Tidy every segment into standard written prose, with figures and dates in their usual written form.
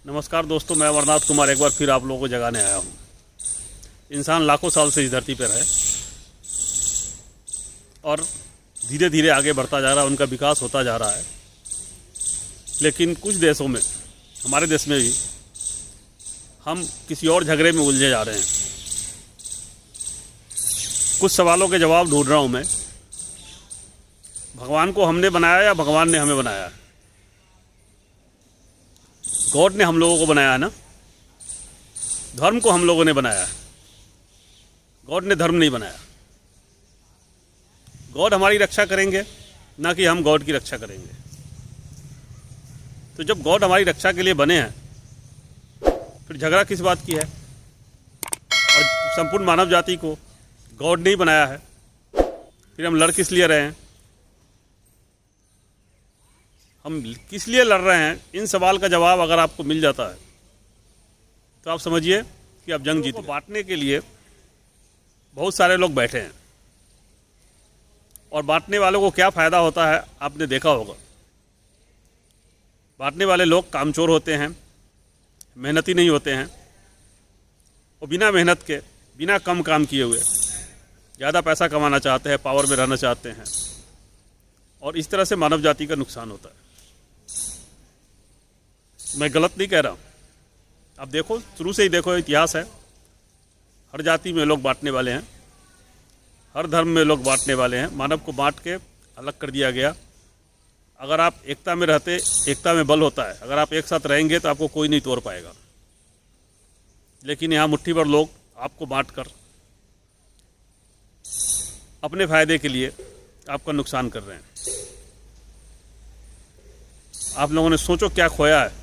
नमस्कार दोस्तों, मैं अमरनाथ कुमार एक बार फिर आप लोगों को जगाने आया हूँ। इंसान लाखों साल से इस धरती पर है और धीरे धीरे आगे बढ़ता जा रहा है, उनका विकास होता जा रहा है। लेकिन कुछ देशों में, हमारे देश में भी, हम किसी और झगड़े में उलझे जा रहे हैं। कुछ सवालों के जवाब ढूंढ रहा हूँ मैं। भगवान को हमने बनाया या भगवान ने हमें बनाया है? गॉड ने हम लोगों को बनाया है ना। धर्म को हम लोगों ने बनाया है, गॉड ने धर्म नहीं बनाया। गॉड हमारी रक्षा करेंगे, ना कि हम गॉड की रक्षा करेंगे। तो जब गॉड हमारी रक्षा के लिए बने हैं, फिर झगड़ा किस बात की है? और संपूर्ण मानव जाति को गॉड ने ही बनाया है, फिर हम लड़ किस लिए रहे हैं? हम किस लिए लड़ रहे हैं? इन सवाल का जवाब अगर आपको मिल जाता है तो आप समझिए कि आप जंग जीत गए। बांटने के लिए बहुत सारे लोग बैठे हैं और बांटने वालों को क्या फ़ायदा होता है आपने देखा होगा। बांटने वाले लोग कामचोर होते हैं, मेहनती नहीं होते हैं और बिना मेहनत के, बिना कम काम किए हुए ज़्यादा पैसा कमाना चाहते हैं, पावर में रहना चाहते हैं और इस तरह से मानव जाति का नुकसान होता है। मैं गलत नहीं कह रहा हूँ, आप देखो, शुरू से ही देखो, इतिहास है। हर जाति में लोग बांटने वाले हैं, हर धर्म में लोग बांटने वाले हैं। मानव को बांट के अलग कर दिया गया। अगर आप एकता में रहते, एकता में बल होता है। अगर आप एक साथ रहेंगे तो आपको कोई नहीं तोड़ पाएगा। लेकिन यहाँ मुट्ठी भर लोग आपको बांट कर अपने फायदे के लिए आपका नुकसान कर रहे हैं। आप लोगों ने सोचो क्या खोया है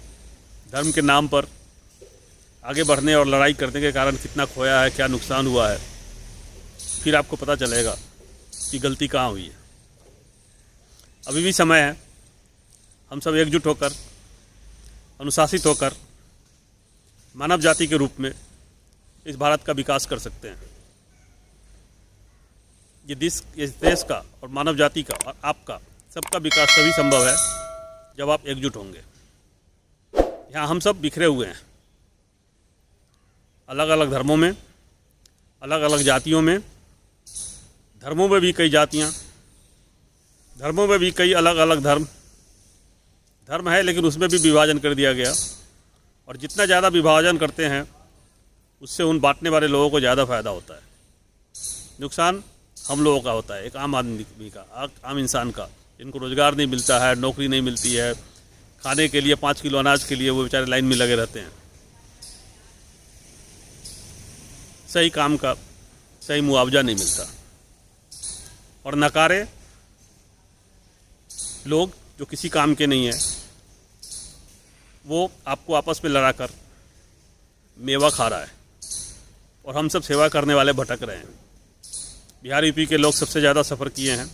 धर्म के नाम पर आगे बढ़ने और लड़ाई करने के कारण, कितना खोया है, क्या नुकसान हुआ है। फिर आपको पता चलेगा कि गलती कहाँ हुई है। अभी भी समय है, हम सब एकजुट होकर, अनुशासित होकर, मानव जाति के रूप में इस भारत का विकास कर सकते हैं। इस देश का और मानव जाति का और आपका, सबका विकास तभी संभव है जब आप एकजुट होंगे। यहाँ हम सब बिखरे हुए हैं, अलग अलग धर्मों में, अलग अलग जातियों में। धर्मों में भी कई जातियाँ, धर्मों में भी कई अलग अलग धर्म है, लेकिन उसमें भी विभाजन कर दिया गया। और जितना ज़्यादा विभाजन करते हैं, उससे उन बांटने वाले लोगों को ज़्यादा फायदा होता है। नुकसान हम लोगों का होता है, एक आम आदमी का, आम इंसान का, जिनको रोज़गार नहीं मिलता है, नौकरी नहीं मिलती है, खाने के लिए 5 किलो अनाज के लिए वो बेचारे लाइन में लगे रहते हैं। सही काम का सही मुआवजा नहीं मिलता और नकारे लोग जो किसी काम के नहीं है, वो आपको आपस में लड़ाकर मेवा खा रहा है और हम सब सेवा करने वाले भटक रहे हैं। बिहार यूपी के लोग सबसे ज़्यादा सफ़र किए हैं।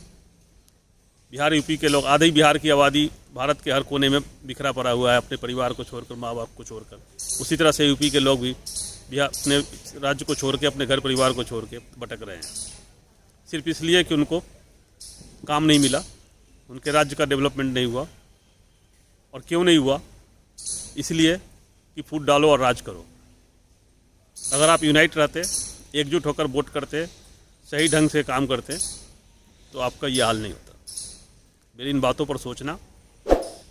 बिहार यूपी के लोग, आधी बिहार की आबादी भारत के हर कोने में बिखरा पड़ा हुआ है, अपने परिवार को छोड़कर, माँ बाप को छोड़कर। उसी तरह से यूपी के लोग भी बिहार, अपने राज्य को छोड़ के, अपने घर परिवार को छोड़ के भटक रहे हैं, सिर्फ इसलिए कि उनको काम नहीं मिला, उनके राज्य का डेवलपमेंट नहीं हुआ। और क्यों नहीं हुआ? इसलिए कि फूट डालो और राज करो। अगर आप यूनाइट रहते, एकजुट होकर वोट करते, सही ढंग से काम करते, तो आपका ये हाल नहीं होता। मेरी इन बातों पर सोचना,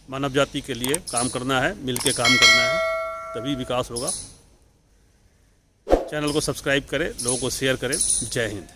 मानव जाति के लिए काम करना है, मिलके काम करना है, तभी विकास होगा। चैनल को सब्सक्राइब करें, लोगों को शेयर करें। जय हिंद।